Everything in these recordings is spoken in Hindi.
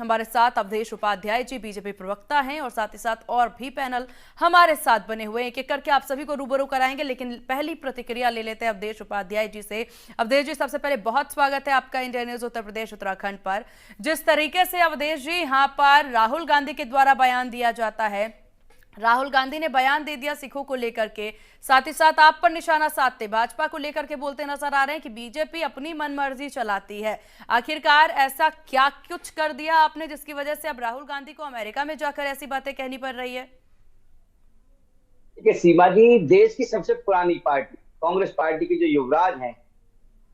हमारे साथ अवधेश उपाध्याय जी बीजेपी प्रवक्ता हैं और साथ ही साथ और भी पैनल हमारे साथ बने हुए हैं। एक एक करके आप सभी को रूबरू कराएंगे, लेकिन पहली प्रतिक्रिया ले लेते हैं अवधेश उपाध्याय जी से। अवधेश जी, सबसे पहले बहुत स्वागत है आपका इंडिया न्यूज उत्तर प्रदेश उत्तराखंड पर। जिस तरीके से अवधेश जी यहाँ पर राहुल गांधी के द्वारा बयान दिया जाता है, राहुल गांधी ने बयान दे दिया सिखों को लेकर के, साथ ही साथ आप पर निशाना साधते भाजपा को लेकर के बोलते नजर आ रहे हैं कि बीजेपी अपनी मनमर्जी चलाती है। आखिरकार ऐसा क्या कुछ कर दिया आपने जिसकी वजह से अब राहुल गांधी को अमेरिका में जाकर ऐसी बातें कहनी पड़ रही है? देखिए सीमा जी, देश की सबसे पुरानी पार्टी कांग्रेस पार्टी के जो युवराज हैं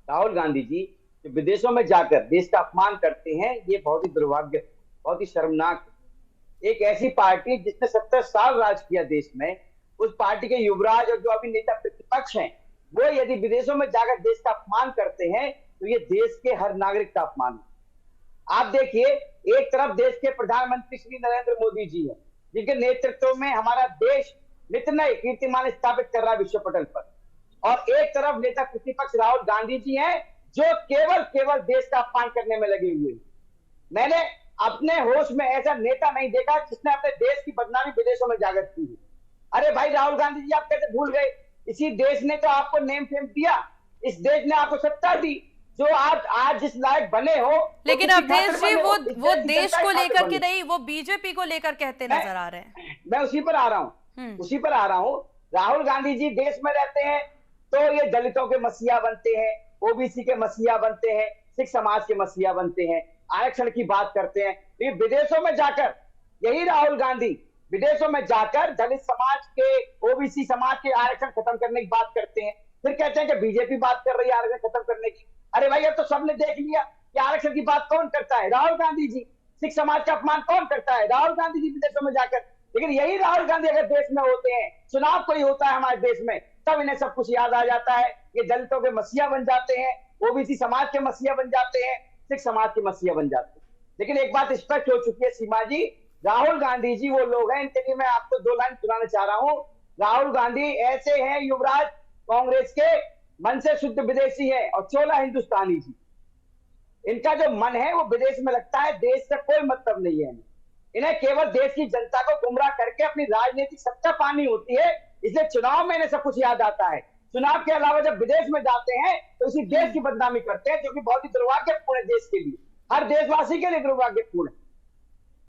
राहुल गांधी जी, जो विदेशों में जाकर देश का अपमान करते हैं, ये बहुत ही दुर्भाग्य, बहुत ही शर्मनाक है। एक ऐसी पार्टी जिसने 70 साल राज किया देश में, उस पार्टी के युवराज और जो अभी नेता प्रतिपक्ष हैं, वो यदि विदेशों में जाकर देश का अपमान करते हैं तो ये देश के हर नागरिक का अपमान है। आप देखिए, एक तरफ देश के प्रधानमंत्री श्री नरेंद्र मोदी जी हैं, जिनके नेतृत्व में हमारा देश नित नए कीर्तिमान स्थापित कर रहा है विश्व पटल पर, और एक तरफ नेता प्रतिपक्ष राहुल गांधी जी हैं, जो केवल देश का अपमान करने में लगे हुए हैं। मैंने अपने होश में ऐसा नेता नहीं देखा जिसने अपने देश की बदनामी विदेशों में जाकर की है। अरे भाई राहुल गांधी जी, आप कैसे भूल गए? इसी देश ने तो आपको नेम फेम दिया, इस देश ने आपको सत्ता दी, जो आज जिस लायक बने हो। लेकिन अवधेश जी, वो देश को लेकर के नहीं, वो बीजेपी को लेकर कहते नजर आ रहे हैं। मैं उसी पर आ रहा हूं। राहुल गांधी जी देश में रहते हैं तो ये दलितों के मसीहा बनते हैं, ओबीसी के मसीहा बनते हैं, सिख समाज के मसीहा बनते हैं, आरक्षण की बात करते हैं। ये विदेशों में जाकर, यही राहुल गांधी विदेशों में जाकर दलित समाज के, ओबीसी समाज के आरक्षण खत्म करने की बात करते हैं। फिर कहते हैं कि बीजेपी बात कर रही है आरक्षण खत्म करने की। अरे भाई, अब तो सबने देख लिया कि आरक्षण की बात कौन करता है? राहुल गांधी जी। सिख समाज का अपमान कौन करता है? राहुल गांधी जी विदेशों में जाकर। लेकिन यही राहुल गांधी अगर देश में होते हैं, चुनाव कोई होता है हमारे देश में, तब इन्हें सब कुछ याद आ जाता है। ये दलितों के मसीहा बन जाते हैं, ओबीसी समाज के मसीहा बन जाते हैं, सिख समाज के मसीहा बन जाते हैं। लेकिन एक बात स्पष्ट हो चुकी है सीमा जी, राहुल गांधी जी वो लोग हैं, इनके लिए मैं आपको 2 लाइन सुनाना चाह रहा हूं। राहुल गांधी ऐसे हैं युवराज कांग्रेस के, मन से शुद्ध विदेशी है और चोला हिंदुस्तानी जी। इनका जो मन है वो विदेश में लगता है, देश से कोई मतलब नहीं है। इन्हें केवल देश की जनता को गुमराह करके अपनी राजनीतिक सत्ता पानी होती है, इसलिए चुनाव में इन्हें सब कुछ याद आता है। चुनाव के अलावा जब विदेश में जाते हैं तो उसी देश की बदनामी करते हैं, जो कि बहुत ही दुर्भाग्यपूर्ण है देश के लिए, हर देशवासी के लिए दुर्भाग्यपूर्ण है।